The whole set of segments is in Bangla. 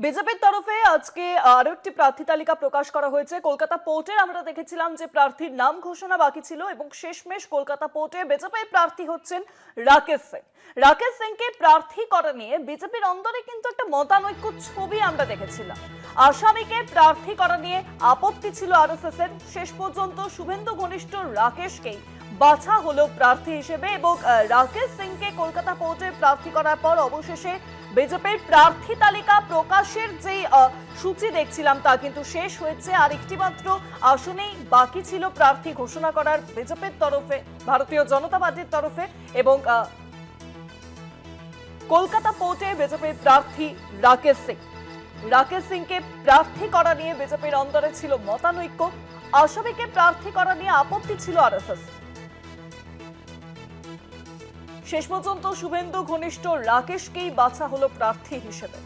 বিজেপির তরফে আজকে আরো একটি প্রার্থী তালিকা প্রকাশ করা হয়েছে। কলকাতা পোর্টের আমরা দেখেছিলাম যে প্রার্থীর নাম ঘোষণা বাকি ছিল এবং শেষমেশ কলকাতা পোর্টে বিজেপির প্রার্থী হচ্ছেন রাকেশ সিং। রাকেশ সিংকে প্রার্থী করা নিয়ে বিজেপির অন্দরে কিন্তু একটা মতানৈক্য ছবি আমরা দেখেছিলাম। আসামিকে প্রার্থী করা নিয়ে আপত্তি ছিল আরএসএস এর। শেষ পর্যন্ত শুভেন্দু ঘনিষ্ঠ রাকেশকেই বাছা হলো প্রার্থী হিসেবে এবং রাকেশ সিংকে কলকাতা পোর্টে প্রার্থী করার পর অবশেষে বিজেপির প্রার্থী তালিকা প্রকাশের যে সূচি দেখছিলাম তা কিন্তু শেষ হয়েছে। আর একটি মাত্র আসনেই বাকি ছিল প্রার্থী ঘোষণা করার বিজেপির তরফে, ভারতীয় জনতা পার্টির তরফে। এবং কলকাতা পোর্টে বিজেপির প্রার্থী রাকেশ সিংকে প্রার্থী করা নিয়ে বিজেপির অন্দরে ছিল মতানৈক্য। আসামিকে প্রার্থী করা নিয়ে আপত্তি ছিল আরএসএস। শেষ পর্যন্ত শুভেন্দু ঘনিষ্ঠ রাকেশকেই বাছা হলো প্রার্থী হিসেবে।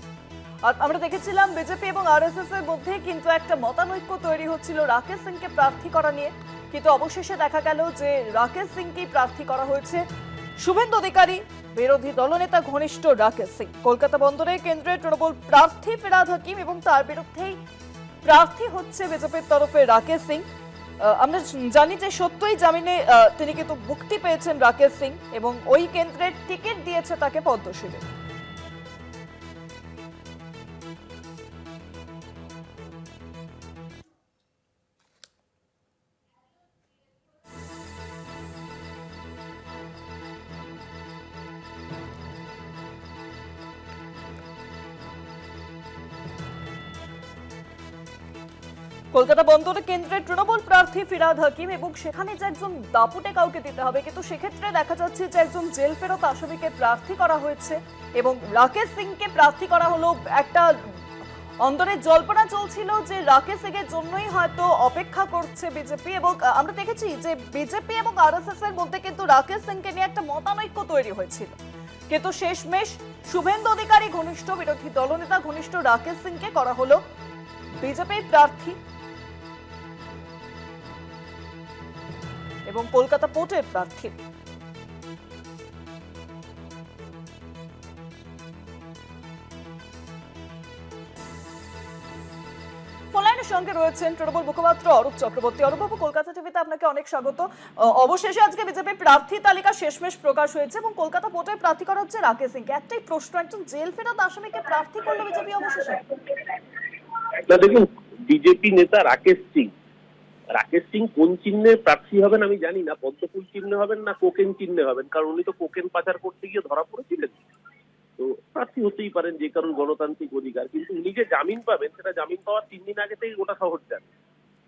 আর আমরা দেখেছিলাম বিজেপি এবং আরএসএস এর মধ্যে কিন্তু একটা মতানৈক্য তৈরি হচ্ছিল রাকেশ সিংকে প্রার্থী করা নিয়ে, কিন্তু অবশেষে দেখা গেল যে রাকেশ সিংকেই প্রার্থী করা হয়েছে। শুভেন্দু অধিকারী বিরোধী দলনেতা ঘনিষ্ঠ রাকেশ সিং, কলকাতা বন্দরে কেন্দ্রের তৃণমূল প্রার্থী ফিরহাদ হাকিম এবং তার বিরুদ্ধেই প্রার্থী হচ্ছে বিজেপির তরফে রাকেশ সিং। আমরা জানি যে সত্যই জামিনে তিনি কিন্তু মুক্তি পেয়েছেন রাকেশ সিং এবং ওই কেন্দ্রের টিকিট দিয়েছে তাকে পদ্মশিবির। কলকাতা বন্দর কেন্দ্রের তৃণমূল প্রার্থী ফিরহাদ হাকিম এবং সেখানে যে একজন দাপুটে কাউকে দিতে হবে, কিন্তু সেক্ষেত্রে দেখা যাচ্ছে যে একজন জেল ফেরত আসামিকে প্রার্থী করা হয়েছে এবং রাকেশ সিংকে প্রার্থী করা হলো। একটা অন্দরে জল্পনা চলছিল যে রাকেশ সিং এর জন্যই হয়তো অপেক্ষা করছে বিজেপি এবং আমরা দেখেছি যে বিজেপি এবং আরএসএস এর মধ্যে কিন্তু রাকেশ সিংকে নিয়ে একটা মতানৈক্য তৈরি হয়েছিল, কিন্তু শেষমেশ শুভেন্দু অধিকারী ঘনিষ্ঠ বিরোধী দলনেতা ঘনিষ্ঠ রাকেশ সিংকে করা হলো বিজেপির প্রার্থী এবং কলকাতা পোর্টের প্রার্থী। ফোনলাইনের সঙ্গে রয়েছেন তৃণমূল মুখপাত্র অরূপ চক্রবর্তী। অরূপবাবু, কলকাতা টিভিতে আপনাকে অনেক স্বাগত। অবশেষে আজকে বিজেপির প্রার্থী তালিকা শেষমেশ প্রকাশ হয়েছে এবং কলকাতা পোর্টের প্রার্থী করা হচ্ছে রাকেশ সিংকে। একটাই প্রশ্ন, একজন জেল ফেরত আসামিকে প্রার্থী করলো বিজেপি অবশেষে? দেখুন, বিজেপি নেতা রাকেশ সিং কোন চিহ্নে প্রার্থী হবেন আমি জানি না। পদ্মফুল চিহ্নে হবেন না কোকেন চিহ্নে হবেন, কারণ উনি তো কোকেন পাচার করতে গিয়ে ধরা পড়েছিলেন। তো প্রার্থী হতেই পারেন, যে কারণ গণতান্ত্রিক অধিকার। কিন্তু উনি যে জামিন পাবেন সেটা জামিন পাওয়ার 3 দিন আগে থেকে গোটা শহর জানে।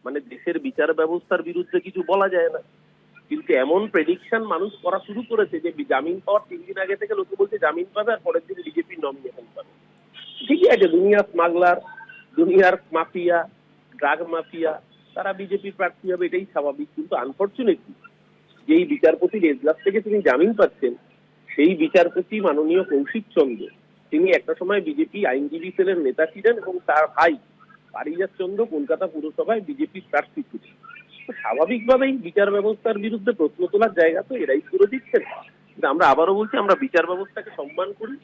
মানে দেশের বিচার ব্যবস্থার বিরুদ্ধে কিছু বলা যায় না, কিন্তু এমন প্রেডিকশন মানুষ করা শুরু করেছে যে জামিন পাওয়ার 3 দিন আগে থেকে লোকে বলছে জামিন পাবে আর পরের দিন বিজেপির নমিনেশন পাবে। ঠিকই আছে, দুনিয়ার স্মাগলার, দুনিয়ার মাফিয়া, ড্রাগ মাফিয়া, তারা বিজেপি প্রার্থী হবে, এটাই স্বাভাবিক। কিন্তু আনফরচুনেটলি যেই বিচারপতির এজলাস থেকে তিনি জামিন পাচ্ছেন সেই বিচারপতি মাননীয় কৌশিক চন্দ্র, তিনি একটা সময় বিজেপি আইনজীবী সেলের নেতা ছিলেন এবং তার ভাই পারিজাত চন্দ্র কলকাতা পুরসভায় বিজেপি প্রার্থী ছিলেন। তো স্বাভাবিকভাবেই বিচার ব্যবস্থার বিরুদ্ধে প্রশ্ন তোলার জায়গা তো এরাই করে দিচ্ছেন। কিন্তু আমরা আবারও বলছি, আমরা বিচার ব্যবস্থাকে সম্মান করি,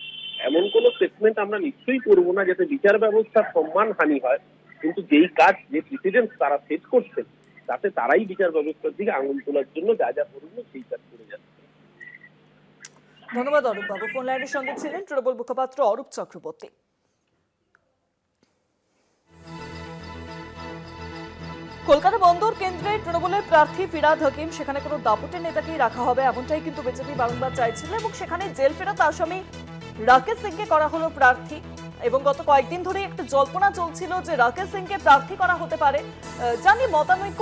এমন কোন স্টেটমেন্ট আমরা নিশ্চয়ই করবো না যাতে বিচার ব্যবস্থার সম্মান হানি হয়। কিন্তু যেই কাজ, যে প্রেসিডেন্ট তারা সেট করছেন, তাতে তারাই বিচার ব্যবস্থার দিকে আঙুল তোলার জন্য যা যা করবেন সেই কাজ করে যাচ্ছে। ধন্যবাদ অরূপ বাবু। ফোন লাইনের সঙ্গে ছিলেন তৃণমূল মুখপাত্র অরূপ চক্রবর্তী। কলকাতা বন্দর কেন্দ্রের তৃণমূলের প্রার্থী ফিরহাদ হাকিম, সেখানে কোনো দাপুটের নেতাকেই রাখা হবে এমনটাই কিন্তু বিজেপি বারংবার চাইছিল এবং সেখানে জেল ফেরত আসামি রাকেশ সিংকে করা হলো প্রার্থী। এবং গত কয়েকদিন ধরে একটা জল্পনা চলছিল যে রাকেশ সিংকে প্রার্থী করা হতে পারে। জানি মতানৈক্য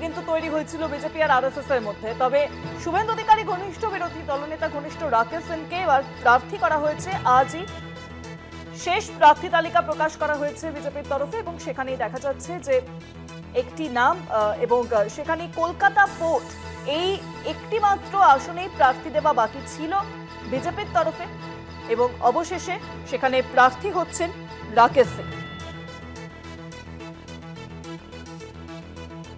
কিন্তু তৈরি হয়েছিল বিজেপি আর আরএসএস এর মধ্যে, তবে শুভেন্দু অধিকারী ঘনিষ্ঠ বিরোধী দলনেতা ঘনিষ্ঠ রাকেশ সিংকে এবার প্রার্থী করা হয়েছে। আজই শেষ প্রার্থী তালিকা প্রকাশ করা হয়েছে বিজেপির তরফে এবং সেখানেই দেখা যাচ্ছে যে একটি নাম এবং সেখানে কলকাতা পোর্ট, এই একটি মাত্র আসনেই প্রার্থী দেওয়া বাকি ছিল বিজেপির তরফে এবং অবশেষে সেখানে প্রার্থী হচ্ছেন রাকেশ সিং।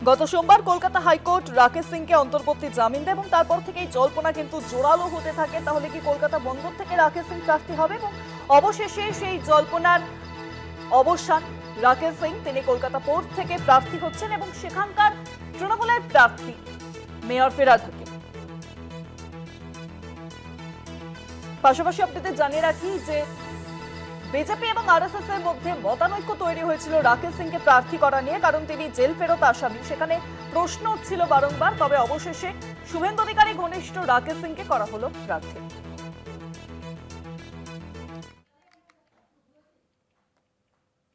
গত সোমবার কলকাতা হাইকোর্ট রাকেশ সিংকে অন্তর্বর্তী জামিন দেয় এবং তারপর থেকেই জল্পনা কিন্তু জোরালো হতে থাকে, তাহলে কি কলকাতা বন্দর থেকে রাকেশ সিং প্রার্থী হবে? এবং অবশেষে সেই জল্পনার অবসান রাকেশ সিং। তিনি কলকাতা পোর্ট থেকে প্রার্থী হচ্ছেন এবং সেখানকার তৃণমূলের প্রার্থী মেয়র ফিরহাদ হাকিম। পাশাপাশি আপনাদের জানিয়ে রাখি যে বিজেপি এবং আরএসএস এর মধ্যে মতানৈক্য তৈরি হয়েছিল রাকেশ সিংকে প্রার্থী করা নিয়ে, কারণ তিনি জেল ফেরত আসামি। সেখানে প্রশ্ন উঠছিল বারংবার, তবে অবশেষে শুভেন্দু অধিকারী ঘনিষ্ঠ রাকেশ সিংকে করা হলো প্রার্থী।